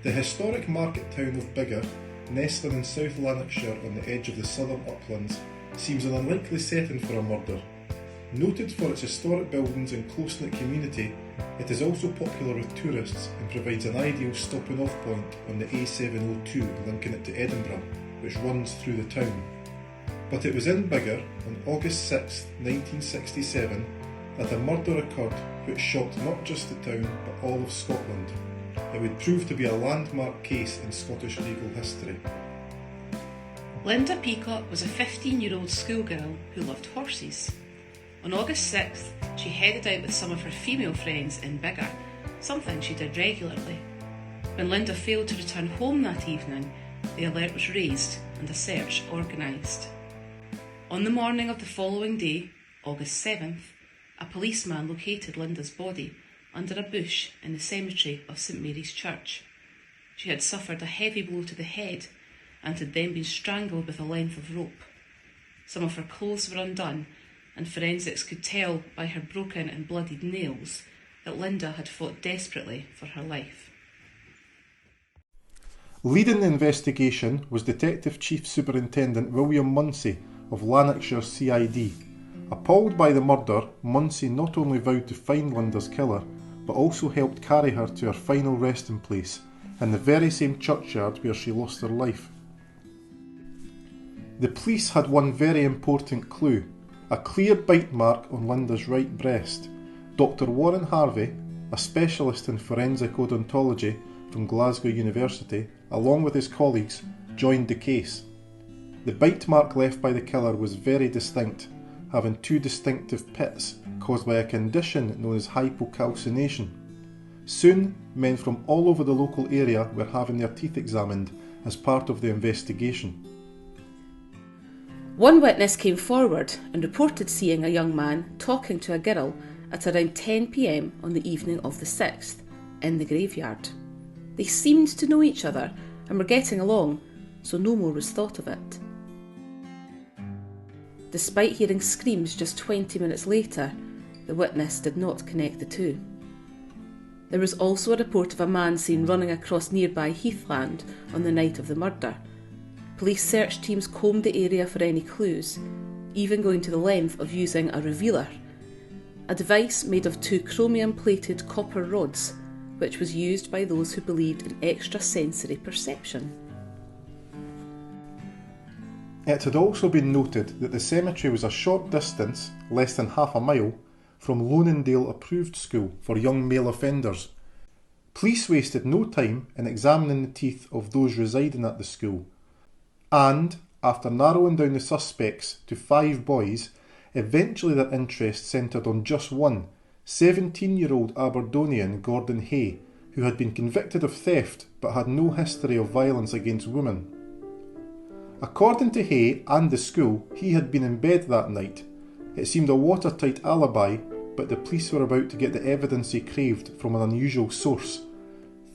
The historic market town of Biggar, nestling in South Lanarkshire on the edge of the southern uplands, seems an unlikely setting for a murder. Noted for its historic buildings and close-knit community, it is also popular with tourists and provides an ideal stopping-off point on the A702 linking it to Edinburgh, which runs through the town. But it was in Biggar on August 6, 1967, that a murder occurred which shocked not just the town but all of Scotland. It would prove to be a landmark case in Scottish legal history. Linda Peacock was a 15-year-old schoolgirl who loved horses. On August 6th, she headed out with some of her female friends in Biggar, something she did regularly. When Linda failed to return home that evening, the alert was raised and a search organised. On the morning of the following day, August 7th, a policeman located Linda's body under a bush in the cemetery of St Mary's Church. She had suffered a heavy blow to the head and had then been strangled with a length of rope. Some of her clothes were undone, and forensics could tell by her broken and bloodied nails that Linda had fought desperately for her life. Leading the investigation was Detective Chief Superintendent William Munsey of Lanarkshire CID. Appalled by the murder, Munsey not only vowed to find Linda's killer, but also helped carry her to her final resting place, in the very same churchyard where she lost her life. The police had one very important clue, a clear bite mark on Linda's right breast. Dr. Warren Harvey, a specialist in forensic odontology from Glasgow University, along with his colleagues, joined the case. The bite mark left by the killer was very distinct, having two distinctive pits caused by a condition known as hypocalcination. Soon, men from all over the local area were having their teeth examined as part of the investigation. One witness came forward and reported seeing a young man talking to a girl at around 10 p.m. on the evening of the 6th, in the graveyard. They seemed to know each other and were getting along, so no more was thought of it. Despite hearing screams just 20 minutes later, the witness did not connect the two. There was also a report of a man seen running across nearby heathland on the night of the murder. Police search teams combed the area for any clues, even going to the length of using a revealer, a device made of two chromium-plated copper rods, which was used by those who believed in extrasensory perception. It had also been noted that the cemetery was a short distance, less than half a mile, from Loaningdale Approved School for young male offenders. Police wasted no time in examining the teeth of those residing at the school, and, after narrowing down the suspects to 5 boys, eventually their interest centred on just one, 17-year-old Aberdonian Gordon Hay, who had been convicted of theft but had no history of violence against women. According to Hay and the school, he had been in bed that night. It seemed a watertight alibi, but the police were about to get the evidence he craved from an unusual source.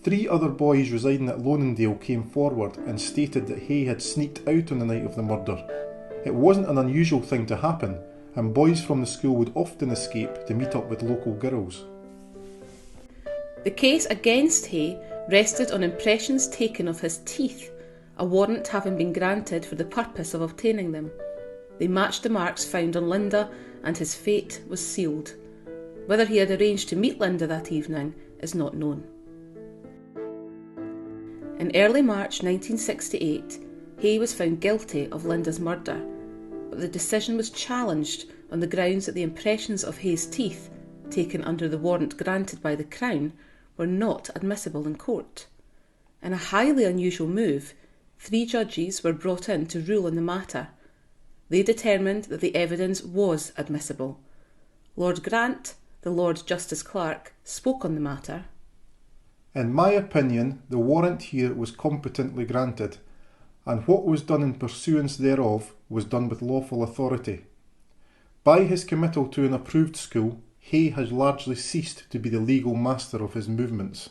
3 other boys residing at Loaningdale came forward and stated that Hay had sneaked out on the night of the murder. It wasn't an unusual thing to happen, and boys from the school would often escape to meet up with local girls. The case against Hay rested on impressions taken of his teeth, a warrant having been granted for the purpose of obtaining them. They matched the marks found on Linda, and his fate was sealed. Whether he had arranged to meet Linda that evening is not known. In early March 1968, Hay was found guilty of Linda's murder, but the decision was challenged on the grounds that the impressions of Hay's teeth, taken under the warrant granted by the Crown, were not admissible in court. In a highly unusual move, 3 judges were brought in to rule on the matter. They determined that the evidence was admissible. Lord Grant, the Lord Justice Clerk, spoke on the matter. In my opinion, the warrant here was competently granted, and what was done in pursuance thereof was done with lawful authority. By his committal to an approved school, Hay has largely ceased to be the legal master of his movements.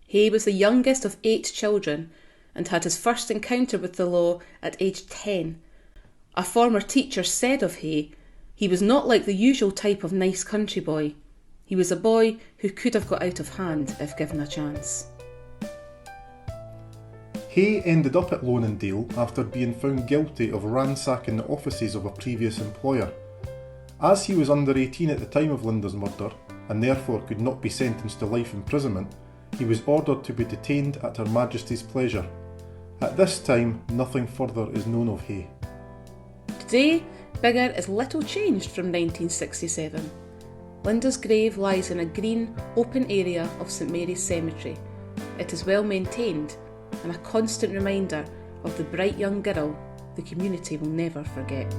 Hay was the youngest of 8 children and had his first encounter with the law at age 10. A former teacher said of Hay, he was not like the usual type of nice country boy. He was a boy who could have got out of hand if given a chance. Hay ended up at Loaningdale after being found guilty of ransacking the offices of a previous employer. As he was under 18 at the time of Linda's murder, and therefore could not be sentenced to life imprisonment, he was ordered to be detained at Her Majesty's pleasure. At this time, nothing further is known of Hay. Today, Biggar is little changed from 1967. Linda's grave lies in a green, open area of St Mary's Cemetery. It is well maintained and a constant reminder of the bright young girl the community will never forget.